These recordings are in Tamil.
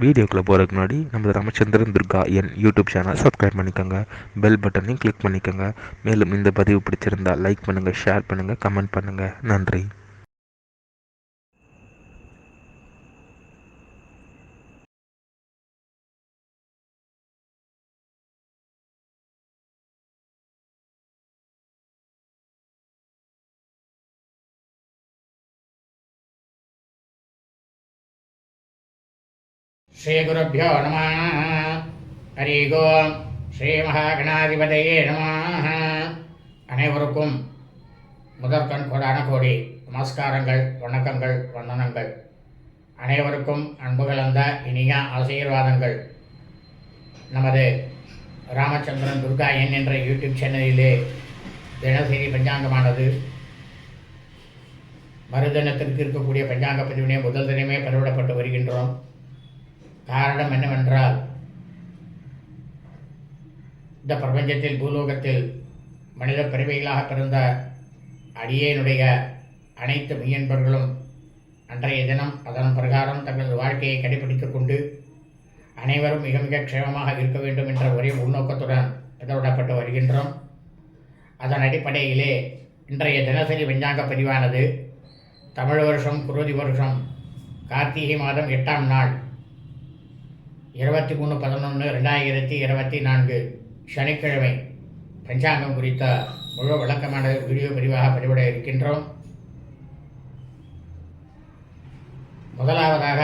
வீடியோக்குள்ளே போகிறதுக்கு முன்னாடி நம்ம Ramachandran Durga YouTube channel subscribe பண்ணிக்கோங்க, பெல் பட்டனையும் கிளிக் பண்ணிக்கோங்க. மேலும் இந்த பதிவு பிடிச்சிருந்தால் லைக் பண்ணுங்கள், ஷேர் பண்ணுங்கள், கமெண்ட் பண்ணுங்கள். நன்றி. ஸ்ரீகுருभ्यो நமः. ஹரி ஓம். ஸ்ரீ மகாகணாதிபதியே நமः. அனைவருக்கும் முதற்கண் கோடான கோடி நமஸ்காரங்கள், வணக்கங்கள், வந்தனங்கள். அனைவருக்கும் அன்பு கலந்த இனிய ஆசீர்வாதங்கள். நமது ராமச்சந்திரன் துர்கா என்ற யூடியூப் சேனலிலே தினசரி பஞ்சாங்கமானது மறுதினத்திற்கு இருக்கக்கூடிய பஞ்சாங்க பதிவினை முதல் தினமே பதிவிடப்பட்டு வருகின்றோம். காரணம் என்னவென்றால், இந்த பிரபஞ்சத்தில் பூலோகத்தில் மனித பிறவிகளாக பிறந்த அடியேனுடைய அனைத்து மெய்யன்பர்களும் அன்றைய தினம் அதன் பிரகாரம் தங்களது வாழ்க்கையை கடைபிடித்துக் கொண்டு அனைவரும் மிக மிக க்ஷேமமாக இருக்க வேண்டும் என்ற ஒரே உள்நோக்கத்துடன் பதிவிடப்பட்டு வருகின்றோம். அதன் அடிப்படையிலே இன்றைய தினசரி பஞ்சாங்க பதிவானது தமிழ் வருஷம் குரோதி வருஷம் கார்த்திகை மாதம் 8ஆம் நாள் 23/11/2024 சனிக்கிழமை பஞ்சாங்கம் குறித்த முழு விளக்கமான வீடியோ பதிவாக பதிவிட இருக்கின்றோம். முதலாவதாக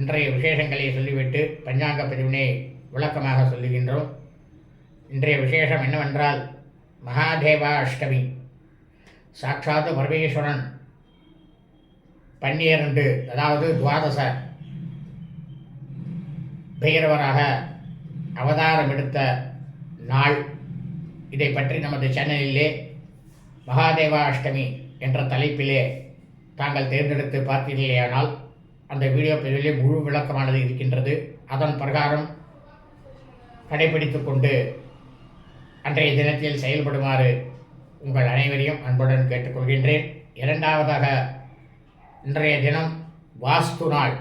இன்றைய விசேஷங்களை சொல்லிவிட்டு பஞ்சாங்க பதிவினை விளக்கமாக சொல்லுகின்றோம். இன்றைய விசேஷம் என்னவென்றால், மகாதேவா அஷ்டமி. சாட்சாத்து பரமேஸ்வரன் 12, அதாவது துவாதச பைரவராக அவதாரம் எடுத்த நாள். இதை பற்றி நமது சேனலிலே மகாதேவா அஷ்டமி என்ற தலைப்பிலே தாங்கள் தேர்ந்தெடுத்து பார்த்தீர்களேயானால் அந்த வீடியோ பதிவிலே முழு விளக்கமானது இருக்கின்றது. அதன் பிரகாரம் கடைபிடித்து கொண்டு அன்றைய தினத்தில் செயல்படுமாறு உங்கள் அனைவரையும் அன்புடன் கேட்டுக்கொள்கின்றேன். இரண்டாவதாக, இன்றைய தினம் வாஸ்து நாள்.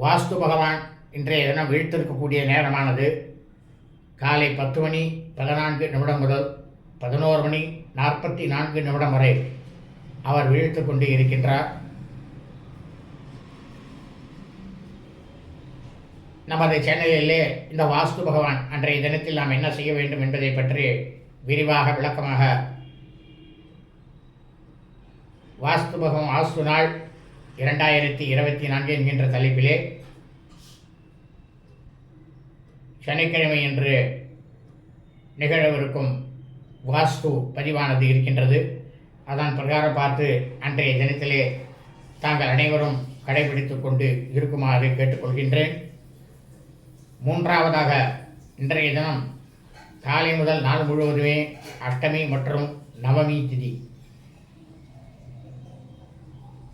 வாஸ்து பகவான் இன்றைய தினம் வீழ்த்திருக்கக்கூடிய நேரமானது காலை 10:14 முதல் 11:44 வரை அவர் வீழ்த்து கொண்டு இருக்கின்றார். நமது சேனலிலே இந்த வாஸ்து பகவான் அன்றைய தினத்தில் நாம் என்ன செய்ய வேண்டும் என்பதை பற்றி விரிவாக விளக்கமாக வாஸ்து பகவான் வாஸ்து நாள் 2024 என்கின்ற தலைப்பிலே சனிக்கிழமை என்று நிகழவிருக்கும் வாஸ்து பதிவானது இருக்கின்றது. அதன் பிரகாரம் பார்த்து அன்றைய தினத்திலே தாங்கள் அனைவரும் கடைபிடித்து கொண்டு இருக்குமாறு கேட்டுக்கொள்கின்றேன். மூன்றாவதாக, இன்றைய தினம் காலை முதல் நாள் முழுவதுமே அஷ்டமி மற்றும் நவமி திதி.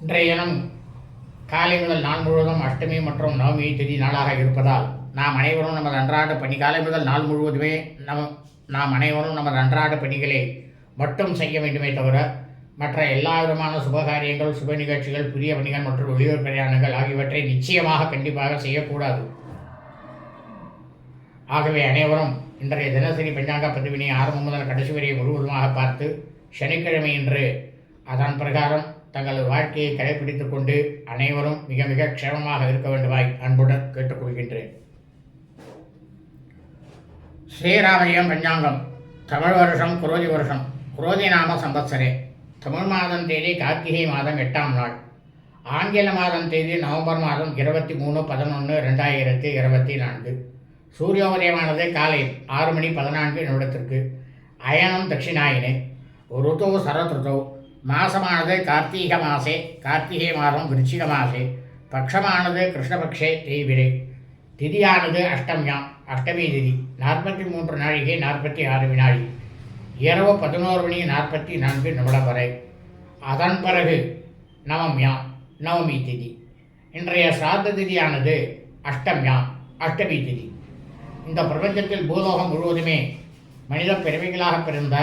இன்றைய தினம் காலை முதல் நாள் முழுவதும் அஷ்டமி மற்றும் நவமி திதி நாளாக இருப்பதால் நாம் அனைவரும் நமது அன்றாட பணி காலை முதல் நாள் முழுவதுமே நாம் அனைவரும் நமது அன்றாட பணிகளை மட்டும் செய்ய வேண்டுமே தவிர மற்ற எல்லா விதமான சுபகாரியங்கள், சுப நிகழ்ச்சிகள், புதிய பணிகள் மற்றும் வெளியூர் பிரயாணங்கள் ஆகியவற்றை நிச்சயமாக கண்டிப்பாக செய்யக்கூடாது. ஆகவே அனைவரும் இன்றைய தினசரி பஞ்சாங்க பதிவினை ஆரம்பம் முதல் கடைசி வரை முழுவதுமாக பார்த்து சனிக்கிழமை என்று அதன் பிரகாரம் தங்களது வாழ்க்கையை கடைபிடித்துக் கொண்டு அனைவரும் மிக மிக க்ஷேமமாக இருக்க வேண்டுமாய் அன்புடன் கேட்டுக்கொள்கின்றேன். ஸ்ரீராமஜெயம் பஞ்சாங்கம். தமிழ் வருஷம் குரோதி வருஷம், குரோதி நாம சம்பத்சரே. தமிழ் மாதம் தேதி கார்த்திகை மாதம் 8ஆம் நாள். ஆங்கில மாதம் தேதி நவம்பர் மாதம் 23/11/2024. சூரியோதயமானது காலை 6:14 அயனம் தட்சிணாயினே. ருதோ சரத்ருதோ. மாசமானது கார்த்திகை மாசே, கார்த்திகை மாதம் விருச்சிக மாசே. பக்ஷமானது கிருஷ்ணபக்ஷே தேய்பிரை. திதியானது அஷ்டமியாம், அஷ்டமி திதி. 43 நாழிகை 46 வினாடி. இரவு 11:44 வரை. அதன் பிறகு நவமியாம், நவமி திதி. இன்றைய சாத்த திதியானது அஷ்டமியாம், அஷ்டமி திதி. இந்த பிரபஞ்சத்தில் பூலோகம் முழுவதுமே மனித பிறவிகளாக பிறந்த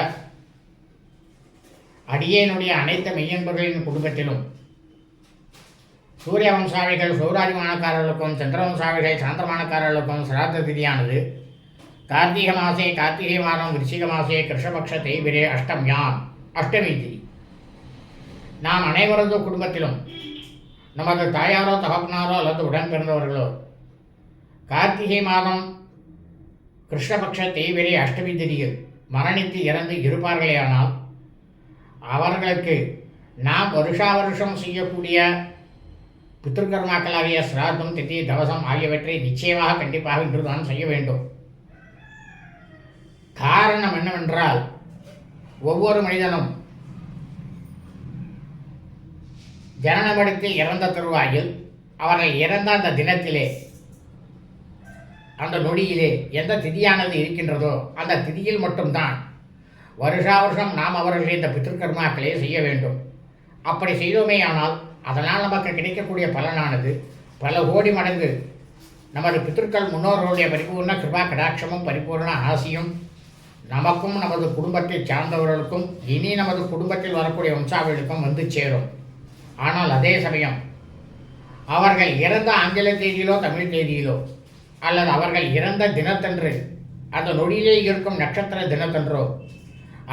அடியேனுடைய அனைத்து மெய்யன்பர்களின் குடும்பத்திலும் சூரிய வம்சாவிகள் சௌராதிமானக்காரர்களுக்கும் சந்திர வம்சாவிகள் சாந்திரமானக்காரர்களுக்கும் சிராத்த திதியானது கார்த்திகை மாசே கார்த்திகை மாதம் விருச்சிக மாசே கிருஷ்ணபக்ஷ தேய்பிரே அஷ்டமியாம் அஷ்டமி திதி. நாம் அனைவரது குடும்பத்திலும் நமது தாயாரோ தகப்பனாரோ அல்லது உடன் பிறந்தவர்களோ கார்த்திகை மாதம் கிருஷ்ணபக்ஷ தேய்பிரே அஷ்டமி திதியில் மரணித்து இறந்து இருப்பார்களேயானால் அவர்களுக்கு நாம் வருஷா வருஷம் செய்யக்கூடிய பித்ருக்கர்மாக்களாகிய சிராத்தம் திதி தவசம் ஆகியவற்றை நிச்சயமாக கண்டிப்பாக இன்றுதான் செய்ய வேண்டும். காரணம் என்னவென்றால் ஒவ்வொரு மனிதனும் ஜனனமடைத்து இறந்த தருவாயில் அவர்கள் இறந்த அந்த தினத்திலே அந்த நொடியிலே எந்த திதியானது இருக்கின்றதோ அந்த திதியில் மட்டும்தான் வருஷா வருஷம் நாம் அவர்கள் இந்த பித்ருக்கர்மாக்களை செய்ய வேண்டும். அப்படி செய்தோமே ஆனால் அதனால் நமக்கு கிடைக்கக்கூடிய பலனானது பல கோடி மடங்கு நமது பித்ருக்கள் முன்னோர்களுடைய பரிபூர்ண கிருபா கடாட்சமும் பரிபூர்ண ஆசியும் நமக்கும் நமது குடும்பத்தை சார்ந்தவர்களுக்கும் இனி நமது குடும்பத்தில் வரக்கூடிய வம்சாவளிக்கும் வந்து சேரும். ஆனால் அதே சமயம் அவர்கள் இறந்த ஆங்கில தேதியிலோ தமிழ் தேதியிலோ அல்லது அவர்கள் இறந்த தினத்தன்று அந்த நொடியிலே இருக்கும் நட்சத்திர தினத்தன்றோ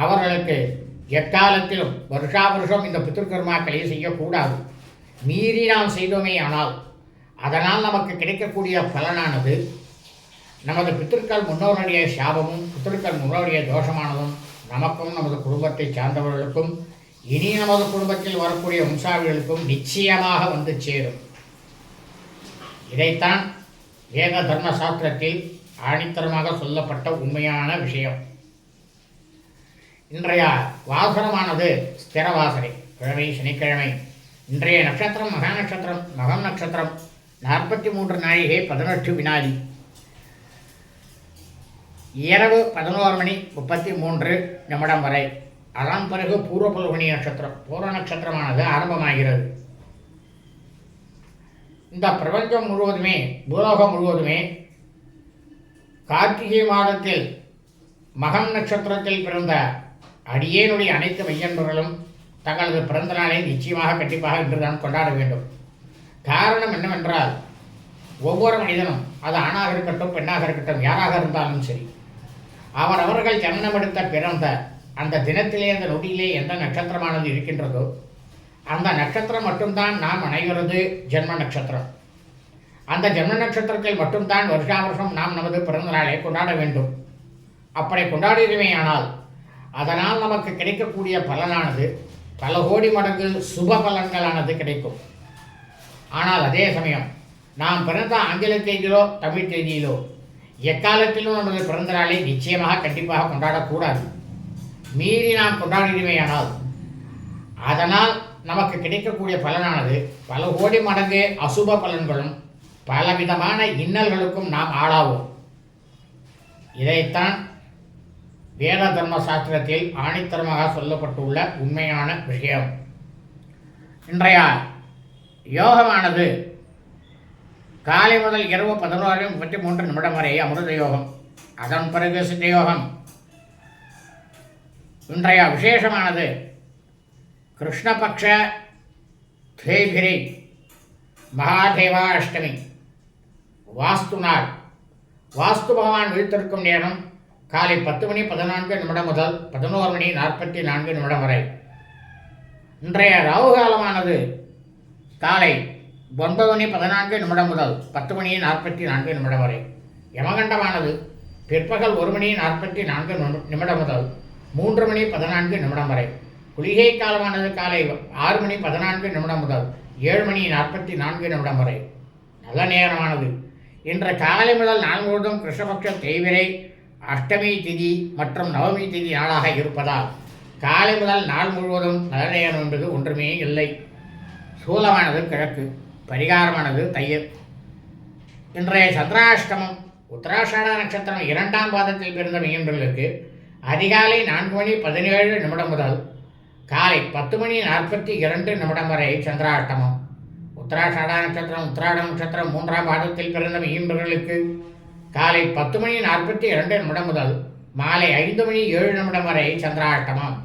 அவர்களுக்கு எக்காலத்திலும் வருஷா வருஷம் இந்த பித்ருக்கர்மாக்களை செய்யக்கூடாது. மீறி நாம் செய்தோமே ஆனால் அதனால் நமக்கு கிடைக்கக்கூடிய பலனானது நமது பித்ருக்கள் முன்னோருடைய சாபமும் பித்ருக்கள் முன்னோருடைய தோஷமானதும் நமக்கும் நமது குடும்பத்தை சார்ந்தவர்களுக்கும் இனி நமது குடும்பத்தில் வரக்கூடிய வம்சாவிகளுக்கும் நிச்சயமாக வந்து சேரும். இதைத்தான் வேத தர்ம சாஸ்திரத்தில் ஆணித்தரமாக சொல்லப்பட்ட உண்மையான விஷயம். இன்றைய வாசனமானது ஸ்திர வாசனை, கிழமை சனிக்கிழமை. இன்றைய நட்சத்திரம் மகா நட்சத்திரம். மகம் நட்சத்திரம் 43 நாழிகை 18 வினாடி. இரவு 11:33 வரை. அதன் பிறகு பூர்வ பல்குனி நட்சத்திரம், பூர்வ நட்சத்திரமானது ஆரம்பமாகிறது. இந்த பிரபஞ்சம் முழுவதுமே, பூலோகம் முழுவதுமே கார்த்திகை மாதத்தில் மகம் நட்சத்திரத்தில் பிறந்த அடியேனுடைய அனைத்து மையன்பர்களும் தங்களது பிறந்த நாளை நிச்சயமாக கண்டிப்பாக இன்றுதான் கொண்டாட வேண்டும். காரணம் என்னவென்றால் ஒவ்வொரு மனிதனும், அது ஆணாக இருக்கட்டும் பெண்ணாக இருக்கட்டும் யாராக இருந்தாலும் சரி, அவர்கள் ஜனனமெடுத்த பிறந்த அந்த தினத்திலே அந்த நொடியிலே எந்த நட்சத்திரமானது இருக்கின்றதோ அந்த நட்சத்திரம் மட்டும்தான் நாம் அனைவரது ஜென்ம நட்சத்திரம். அந்த ஜென்ம நட்சத்திரத்தில் மட்டும்தான் வருஷா வருஷம் நாம் நமது பிறந்த நாளை கொண்டாட வேண்டும். அப்படி கொண்டாடுகிறமே ஆனால் அதனால் நமக்கு கிடைக்கக்கூடிய பலனானது பல கோடி மடங்கு சுப பலன்களானது கிடைக்கும். ஆனால் அதே சமயம் நாம் பிறந்த ஆங்கில தேதியிலோ தமிழ் தேதியிலோ எக்காலத்திலும் நமது பிறந்த நாளை நிச்சயமாக கண்டிப்பாக கொண்டாடக்கூடாது. மீறி நாம் கொண்டாடுகிறோமேயானால் அதனால் நமக்கு கிடைக்கக்கூடிய பலனானது பல கோடி மடங்கு அசுப பலன்களும் பலவிதமான இன்னல்களுக்கும் நாம் ஆளாவோம். இதைத்தான் வேத தர்ம சாஸ்திரத்தில் ஆணித்தரமாக சொல்லப்பட்டுள்ள உண்மையான விஷயம். இன்றைய யோகமானது காலை முதல் இரவு 11:33 வரை அமிர்த யோகம். அதன் பிறகு சித்த யோகம். இன்றைய விசேஷமானது கிருஷ்ணபக்ஷ தேய்பிரை மகாதேவா அஷ்டமி வாஸ்து நாள். வாஸ்து பகவான் விழித்திருக்கும் நேரம் காலை 10:14 முதல் 11:44 வரை. இன்றைய ராகு காலமானது காலை 9:14 முதல் 10:44 வரை. யமகண்டமானது பிற்பகல் 1:44 முதல் 3:14 வரை. குளிகை காலமானது காலை 6:14 முதல் 7:44 வரை. நல்ல நேரமானது இன்று காலை முதல் நாள் முழுவதும் கிருஷ்ணபக்ஷ தேய்பிரை அஷ்டமி திதி மற்றும் நவமி திதி நாளாக இருப்பதால் காலை முதல் நாள் முழுவதும் நல்ல நேரம் என்பது ஒன்றுமே இல்லை. சூலமானது கிழக்கு, பரிகாரமானது தையர். இன்றைய சந்திராஷ்டமம் உத்தராஷாட நட்சத்திரம் 2ஆம் பாதத்தில் பிறந்த மீனர்களுக்கு அதிகாலை 4:17 முதல் காலை 10:42 வரை சந்திராஷ்டமம். உத்தராஷாட நட்சத்திரம் உத்திராட நட்சத்திரம் 3ஆம் பாதத்தில் பிறந்த மீனர்களுக்கு காலை 10:42 முதல் மாலை 5:07 வரை சந்திராஷ்டமம்.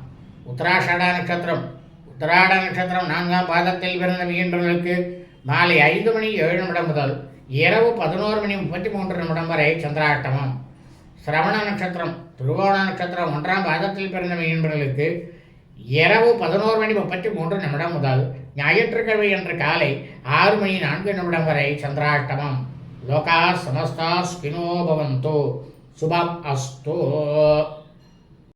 உத்தராஷாட நட்சத்திரம் உத்திராட நட்சத்திரம் 4ஆம் பாதத்தில் பிறந்த மீனர்களுக்கு மாலை 5:07 முதல் இரவு 11:33 வரை சந்திராஷ்டமம். சிரவண நட்சத்திரம் திருவோண நட்சத்திரம் 1ஆம் பாதத்தில் பிறந்த மீன்பர்களுக்கு இரவு 11:33 முதல் ஞாயிற்றுக்கிழமை அன்று காலை 6:04 வரை சந்திராஷ்டமம். லோகா சமஸ்தா ஸ்பினோ பவந்தோ சுபம் அஸ்து.